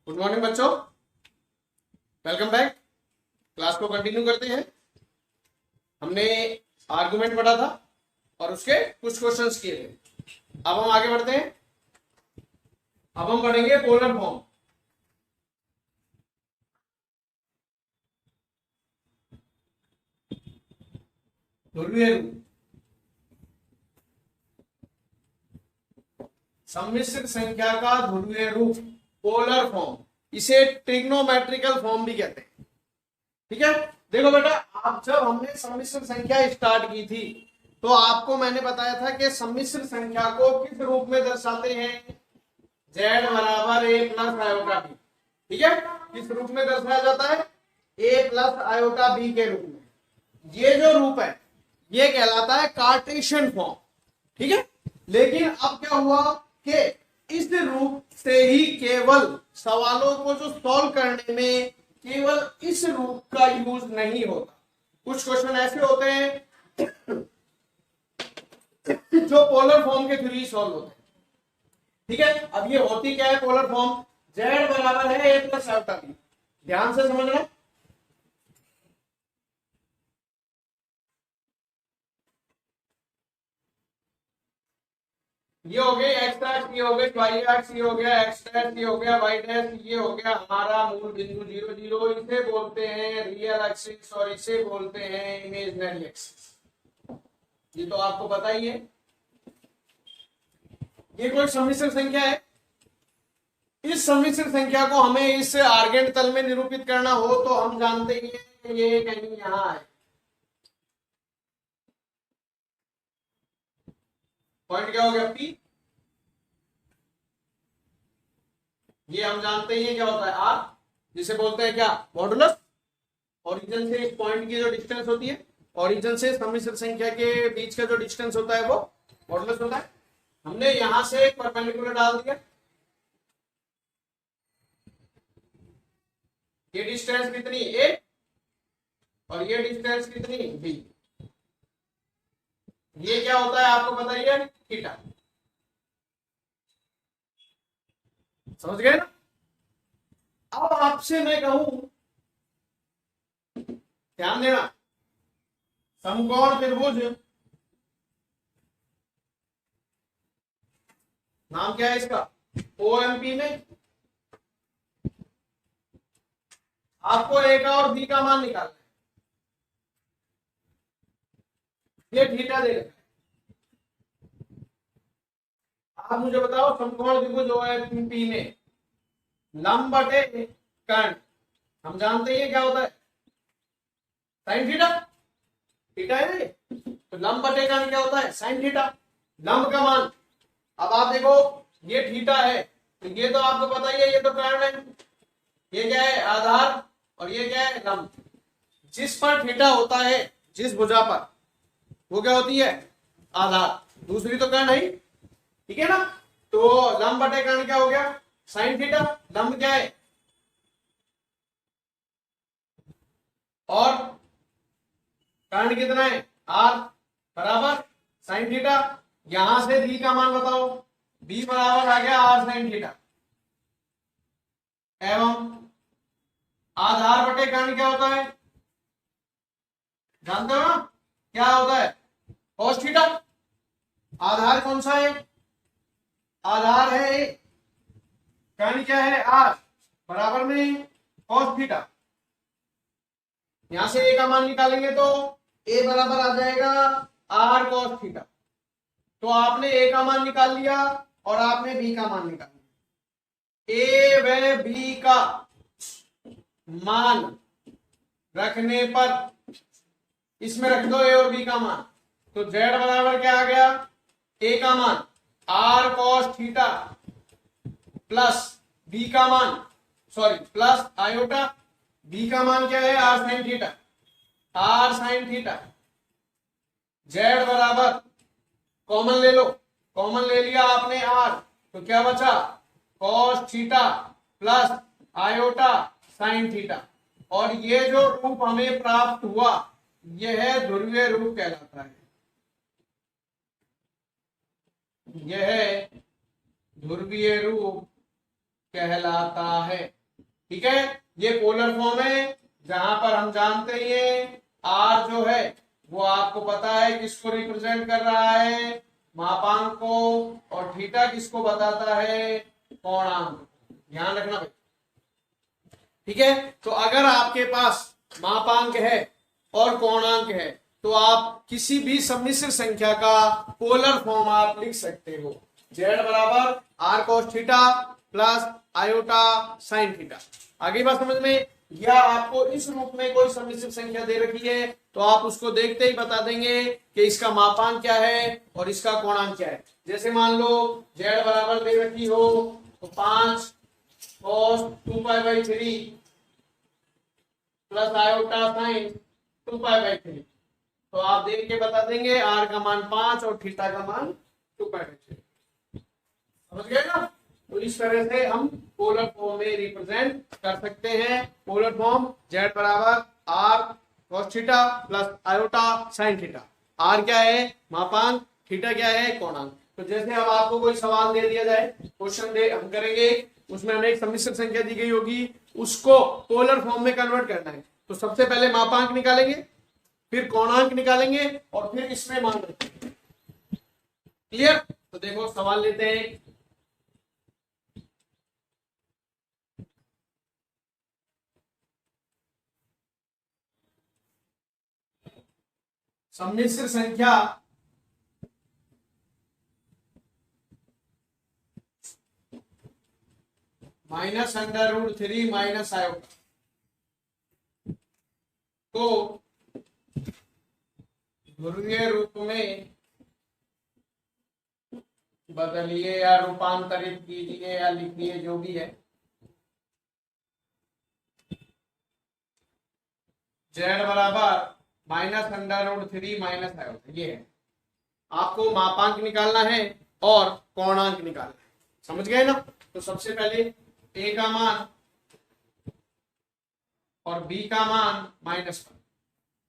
Good morning बच्चों, welcome back. Class को continue करते हैं। हमने आर्गुमेंट पढ़ा था और उसके कुछ क्वेश्चंस किए थे। अब हम आगे बढ़ते हैं। अब हम पढ़ेंगे पोलर फॉर्म। ध्रुवीय रूप, सम्मिश्र संख्या का ध्रुवीय रूप, पोलर फॉर्म। इसे ट्रिग्नोमेट्रिकल फॉर्म भी कहते हैं। ठीक है, देखो बेटा, आप जब हमने सम्मिश्र संख्या स्टार्ट की थी तो आपको मैंने बताया था कि सम्मिश्र संख्या को किस रूप में दर्शाते हैं। जेड बराबर ए प्लस आयोटा बी। ठीक है, किस रूप में दर्शाया जाता है? ए प्लस आयोटा बी के रूप में। ये जो रूप है ये कहलाता है कार्टेशियन फॉर्म। ठीक है, लेकिन अब क्या हुआ कि इस रूप से ही केवल सवालों को जो सॉल्व करने में केवल इस रूप का यूज नहीं होता। कुछ क्वेश्चन ऐसे होते हैं जो पोलर फॉर्म के थ्रू ही सॉल्व होते हैं। ठीक है, अब ये होती क्या है पोलर फॉर्म? जेड बराबर है ए प्लस आयोटा बी। ध्यान से समझना। ये हो गई एक्स डैश, ये हो गई वाई एक्स, ये हो गया एक्स डैश, ये हो गया वाई डैश, ये हो गया हमारा मूल बिंदु 0 0। इसे बोलते हैं रियल एक्सिस और इसे बोलते हैं इमेजिनरी एक्सिस। ये तो आपको पता ही है। ये कोई सम्मिश्र संख्या है। इस सम्मिश्र संख्या को हमें इस आर्गेंट तल में निरूपित करना हो तो हम जानते ही हैं कि ये कहीं यहां है। पॉइंट क्या हो गया? पी। ये हम जानते ही हैं क्या होता है? आर, जिसे बोलते हैं क्या? मॉडुलस। ओरिजिन से इस पॉइंट की जो डिस्टेंस होती है, ओरिजिन से सम्मिश्र संख्या के बीच का जो डिस्टेंस होता है वो मॉडुलस होता है। हमने यहां से एक परपेंडिकुलर डाल दिया। ये डिस्टेंस कितनी? ए। और ये डिस्टेंस कितनी? बी। ये क्या होता है आपको पता ही है? थीटा। समझ गए ना? अब आपसे मैं कहूं, ध्यान देना, समकोण त्रिभुज, नाम क्या है इसका? ओएमपी में आपको ए का और बी का मान निकालना है। ये थीटा दे रखा है। आप मुझे बताओ, समकोण त्रिभुज ओएमपी में लंब बटे कर्ण, हम जानते हैं क्या होता है? Sine theta. थीटा है ना? तो लंब बटे कर्ण क्या होता है? Sine theta. लंब का मान, अब आप देखो, ये थीटा है तो ये तो आपको पता ही है, ये तो कर्ण है। ये क्या है? आधार। और ये क्या है? लंब। जिस पर थीटा होता है, जिस भुजा पर, वो क्या होती है? आधार। दूसरी तो कर्ण है। ठीक है ना? तो लंब बटे कर्ण क्या हो गया? Sine theta. लंब क्या है? और कर्ण कितना है? आर बराबर साइन थीटा। यहां से बी का मान बताओ। बी बराबर आ गया आर साइन थीटा। एवं आधार बटे कर्ण क्या होता है? जानते हो ना क्या होता है? cos theta. आधार कौन सा है? आधार है ए। कर्ण क्या है? आर बराबर में cos थीटा। यहां से ए का मान निकालेंगे तो ए बराबर आ जाएगा आर cos थीटा। तो आपने ए का मान निकाल लिया और आपने बी का मान निकाल लिया। ए व बी का मान रखने पर इसमें रख दो ए और बी का मान, तो जेड बराबर क्या आ गया? ए का मान R cos theta plus B का मान, सॉरी, प्लस आयोटा। बी का मान क्या है? R sine theta. R sine theta. Z बराबर, कॉमन ले लो, कॉमन ले लिया आपने आर, तो क्या बचा? cos theta plus iota sine theta. और ये जो रूप हमें प्राप्त हुआ यह ध्रुवीय रूप कहलाता है। यह ध्रुवीय रूप कहलाता है। ठीक है, ये पोलर फॉर्म है जहां पर हम जानते ही हैं आर जो है वो आपको पता है किसको रिप्रेजेंट कर रहा है, मापांक को, और थीटा किसको बताता है, कोणांक। ध्यान रखना भाई। ठीक है, तो अगर आपके पास मापांक है और कोणांक है तो आप किसी भी सम्मिश्र संख्या का पोलर फॉर्म आप लिख सकते हो। जेड बराबर R cos theta plus iota sine theta. आगे बात समझ में, या आपको इस रूप में कोई सम्मिश्र संख्या दे रखी है तो आप उसको देखते ही बता देंगे कि इसका मापांक क्या है और इसका कोणांक क्या है। जैसे मान लो जेड बराबर दे रखी हो तो 5 cos 2π/3 प्लस आयोटा साइन 2π/3, तो आप देख के बता देंगे आर का मान 5 और थीटा का मान 2π/3। समझ गए ना? तो इस तरह से हम पोलर फॉर्म में रिप्रेजेंट कर सकते हैं। पोलर फॉर्म जेड बराबर R cos theta plus iota sine theta. R क्या है, मापांक, थीटा क्या है, कोणांक। तो जैसे अब आपको कोई सवाल दे दिया जाए, क्वेश्चन दे हम करेंगे, उसमें हमें एक सम्मिश्र संख्या दी गई होगी, उसको पोलर फॉर्म में कन्वर्ट करना है। तो सबसे पहले मापांक निकालेंगे, फिर कोणांक निकालेंगे और फिर इसमें मान रखेंगे। क्लियर? तो देखो सवाल लेते हैं। सम्मिश्र संख्या -√3 माइनस आयोटा को ध्रुवीय रूप में बदलिए या रूपांतरित कीजिए या लिखिए, जो भी है। जेड बराबर -√3 माइनस आयोटा, ये है। आपको मापांक निकालना है और कोणांक निकालना है। समझ गए ना? तो सबसे पहले ए का मान और बी का मान -1।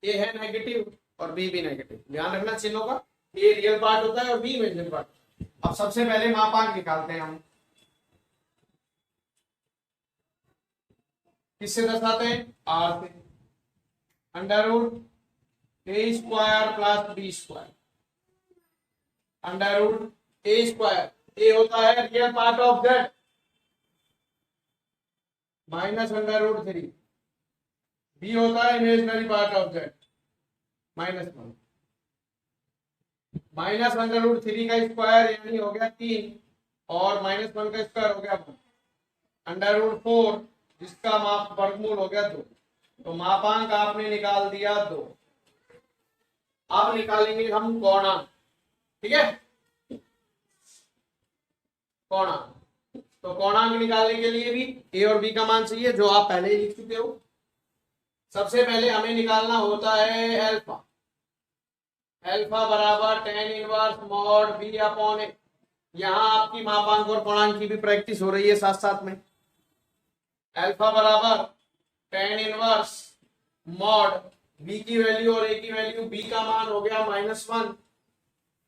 ए है नेगेटिव और बी भी नेगेटिव। ध्यान रखना चिन्हों का, ए रियल पार्ट होता है और बी इमेजिनरी पार्ट होता है। अब सबसे पहले मापांक निकालते हैं हम। किससे दर्शाते हैं? आर से। √a² plus b²। √a², A होता है real part of Z, -√3। B होता है इमेजिनरी पार्ट ऑफ जेड, -1। -√3 का स्क्वायर यानी हो गया 3 और -1 का स्क्वायर हो गया 1। √4 जिसका माप वर्गमूल हो गया 2। तो मापांक आपने निकाल दिया 2। अब निकालेंगे हम कोणांक। ठीक है, कोणांक। तो कोणांक निकालने के लिए भी ए और बी का मान चाहिए, जो आप पहले ही लिख चुके हो। सबसे पहले हमें निकालना होता है अल्फा। अल्फा बराबर tan inverse mod B upon A. यहां आपकी मापांक और कोणांक की भी प्रैक्टिस हो रही है साथ साथ में। अल्फा बराबर tan इनवर्स मॉड बी की वैल्यू और ए की वैल्यू। बी का मान हो गया -1,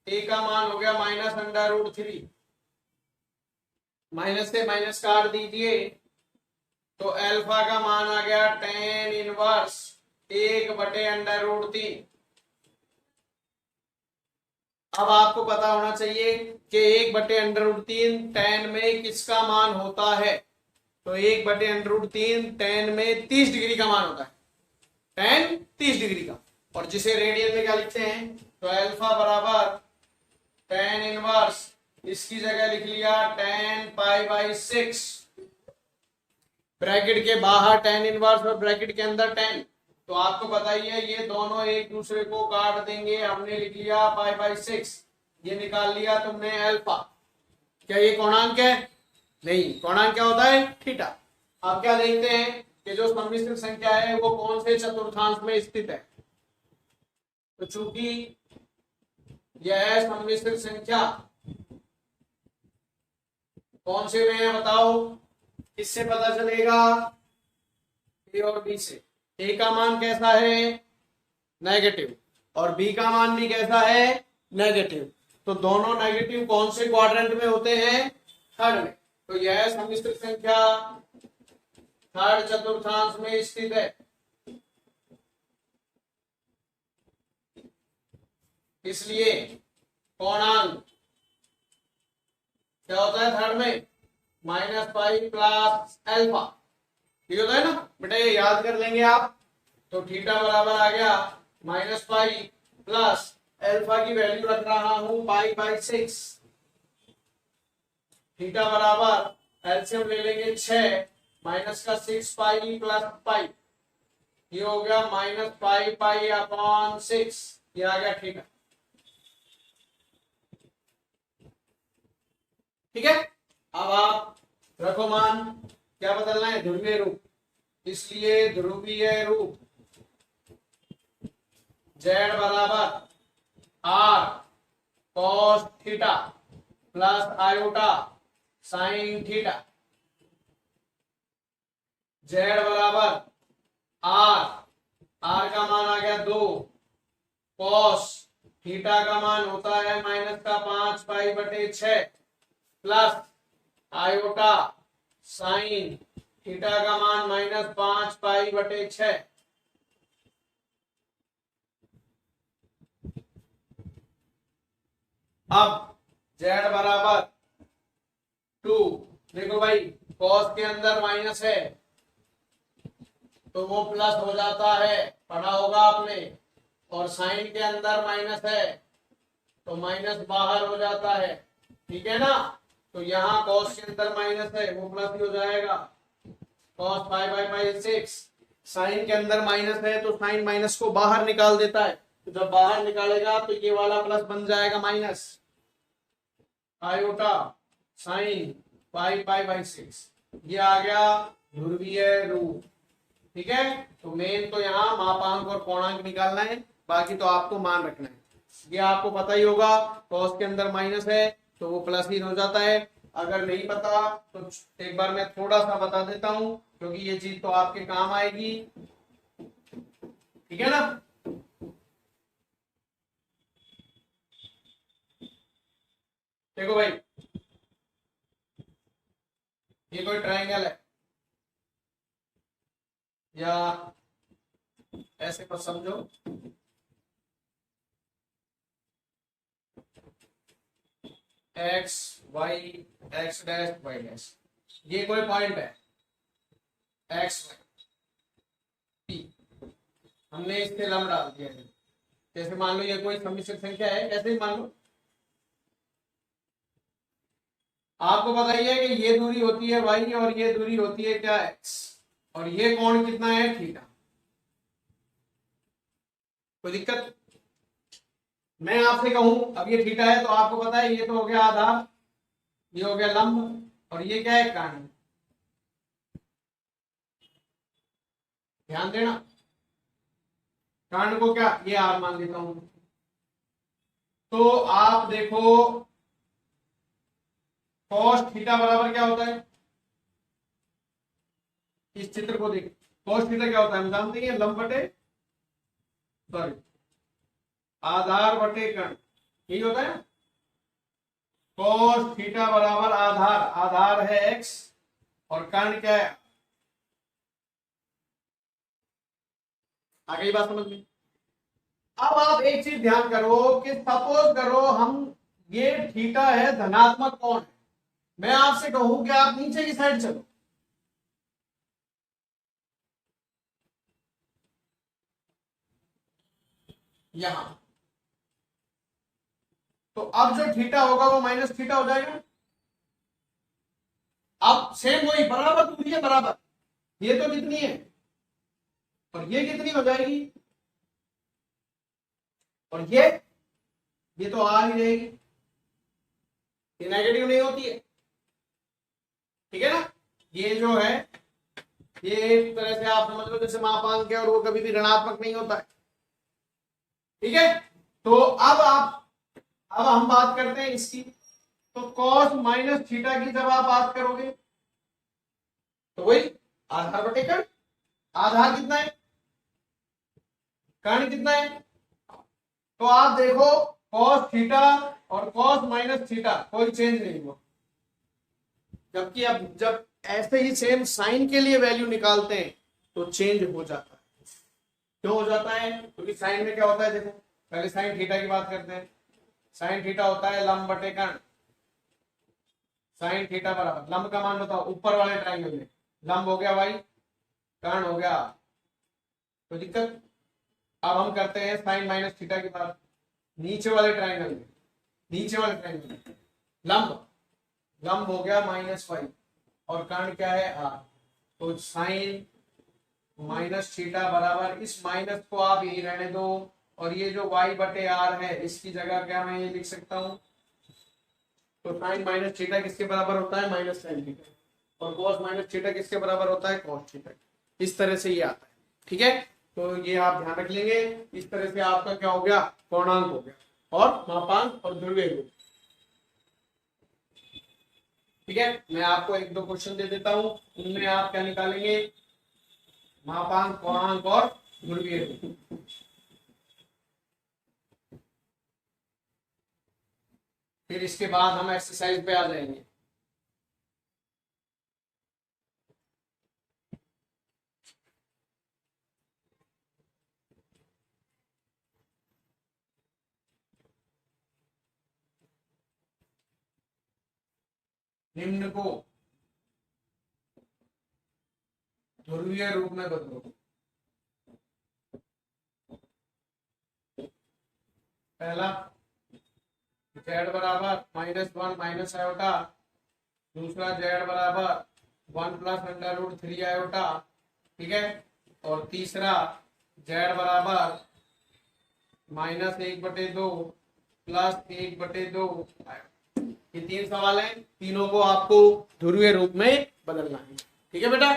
ए का मान हो गया -√3। माइनस से माइनस काट दीजिए तो अल्फा का मान आ गया tan इनवर्स 1/√3। अब आपको पता होना चाहिए कि 1/√3 tan में किसका मान होता है। तो 1/√3 tan में 30 डिग्री का मान होता है। tan 30 डिग्री का, और जिसे रेडियन में क्या लिखते हैं, तो अल्फा बराबर tan इनवर्स, इसकी जगह लिख लिया tan π/6। ब्रैकेट के बाहर tan इनवर्स और ब्रैकेट के अंदर tan। तो आपको पता ही है ये दोनों एक दूसरे को काट देंगे। हमने लिख लिया π/6, ये निकाल लिया तुमने अल्फा। क्या ये कोणांक है? नहीं, कोणांक क्या होता है? थीटा। अब क्या देखते हैं कि जो सम्मिश्र संख्या है वो कौन से चतुर्थांश में स्थित है। तो चूंकि यह सम्मिश्र संख्या कौन से में है बताओ, किससे पता चलेगा? ए और बी से। ए का मान कैसा है? नेगेटिव, और बी का मान भी कैसा है? नेगेटिव। तो दोनों नेगेटिव कौन से क्वाड्रेंट में होते हैं? थर्ड में। तो यह सम्मिश्र संख्या थर्ड चतुर्थांश में स्थित है, इसलिए कोणांक क्या होता है थर्ड में -पाई प्लस अल्फा। ठीक होता है ना बेटा, ये याद कर लेंगे आप। तो थीटा बराबर आ गया -पाई प्लस अल्फा की वैल्यू रख रहा हूं पाई/6। थीटा बराबर एलसीएम ले लेंगे 6 माइनस का 6 पाई प्लस पाई, ये हो गया -पाई/6, ये आ गया थीटा। ठीक है, अब आप रखो मान, क्या बदलना है, ध्रुवीय रूप, इसलिए ध्रुवीय रूप z बराबर r cos theta plus iota sine theta, z बराबर r का मान आ गया 2, cos थीटा का मान होता है -5 पाई/6 प्लस आयोटा साइन थीटा का मान -5 पाई/6। अब z बराबर 2, देखो भाई cos के अंदर माइनस है तो वो प्लस हो जाता है, पढ़ा होगा आपने, और साइन के अंदर माइनस है तो माइनस बाहर हो जाता है। ठीक है ना, तो यहाँ cos के अंदर माइनस है वो प्लस ही हो जाएगा, cos पाई/6। साइन के अंदर माइनस है तो साइन माइनस को बाहर निकाल देता है, तो जब बाहर निकालेगा तो ये वाला प्लस बन जाएगा माइनस आयोटा साइन पाई/6, ये आ गया ध्रुवीय रूप। ठीक है, तो मेन तो यहाँ मापांक और कोणांक निकालना है, बाकी तो आपको मान रखना है। ये आपको पता ही होगा, cos के अंदर माइनस है तो वो प्लस ही हो जाता है। अगर नहीं पता तो एक बार मैं थोड़ा सा बता देता हूं, क्योंकि ये चीज तो आपके काम आएगी। ठीक है ना, देखो भाई ये कोई ट्रायंगल है, या ऐसे पर समझो, X Y X dash Y dash, ये कोई पॉइंट है एक्स वाई, हमने इससे लंब डाल दिया है। जैसे मान लो ये कोई सम्मिश्र संख्या है, कैसे ही मान लो, आपको पता ही है कि ये दूरी होती है वाई और ये दूरी होती है क्या एक्स, और ये कोण कितना है थीटा। कोई दिक्कत? मैं आपसे कहूं अब ये थीटा है तो आपको पता है ये तो हो गया आधार, ये हो गया लंब, और ये क्या है कांड। ध्यान देना, कांड को क्या ये आर मान लेता हूं। तो आप देखो cos थीटा बराबर क्या होता है, इस चित्र को देख, cos थीटा क्या होता है हम जानते हैं, लंब बटे सॉरी आधार बटे कर्ण, यही होता है। cos थीटा बराबर आधार, आधार है x और कर्ण क्या है, आ गई बात समझ में। अब आप एक चीज ध्यान करो कि सपोज करो हम ये थीटा है धनात्मक कोण है, मैं आपसे कहूं कि आप नीचे की साइड चलो, यहां, तो अब जो थीटा होगा वो माइनस थीटा हो जाएगा। अब सेम वही बराबर दूरी है, बराबर, ये तो कितनी है और ये कितनी हो जाएगी, और ये तो आ ही रहेगी, ये नेगेटिव नहीं होती है। ठीक है ना, ये जो है ये एक तरह से आप समझ लो जैसे मापांक है और वो कभी भी ऋणात्मक नहीं होता है। ठीक है, तो अब हम बात करते हैं इसकी, तो cos माइनस थीटा की जब आप बात करोगे तो वही आधार बटे कर्ण, आधार कितना है, कर्ण कितना है, तो आप देखो cos थीटा और cos माइनस थीटा कोई चेंज नहीं हुआ, जबकि अब जब ऐसे ही सेम साइन के लिए वैल्यू निकालते हैं तो चेंज हो जाता है। क्यों हो जाता है? क्योंकि साइन में क्या होता है, देखो पहले साइन थीटा की बात करते हैं। साइन थीटा होता है लंब बटे कर्ण। साइन थीटा बराबर, लंब का मान बताओ ऊपर वाले ट्राइंगल में, लंब हो गया भाई, कर्ण हो गया, तो दिक्कत। अब हम करते हैं साइन माइनस थीटा की बात, नीचे वाले ट्राइंगल में, नीचे वाले ट्राइंगल में लंब, लंब हो गया -5 और कर्ण क्या है r, तो साइन माइनस थीटा बराबर, इस माइनस को आप यही रहने दो और ये जो y बटे r है इसकी जगह क्या मैं ये लिख सकता हूं, तो साइन माइनस थीटा किसके बराबर होता है, माइनस साइन थीटा, और cos माइनस थीटा किसके बराबर होता है, cos थीटा। इस तरह से ये आता है, ठीक है। तो ये आप ध्यान रख लेंगे। इस तरह से आपका क्या हो गया, पूर्णांक हो गया और मापांक और ध्रुवीय रूप। ठीक है, मैं आपको एक दो क्वेश्चन दे देता हूं, उनमें आप क्या निकालेंगे, मापांक, पूर्णांक और ध्रुवीय रूप। फिर इसके बाद हम एक्सरसाइज पे आ जाएंगे। निम्न को ध्रुवीय रूप में बदलो। पहला z बराबर -1 माइनस आयोटा, दूसरा z बराबर 1 प्लस √3 आयोटा, ठीक है, और तीसरा z बराबर -1/2 प्लस 1/2। ये तीन सवाल हैं, तीनों को आपको ध्रुवीय रूप में बदलना है, ठीक है बेटा।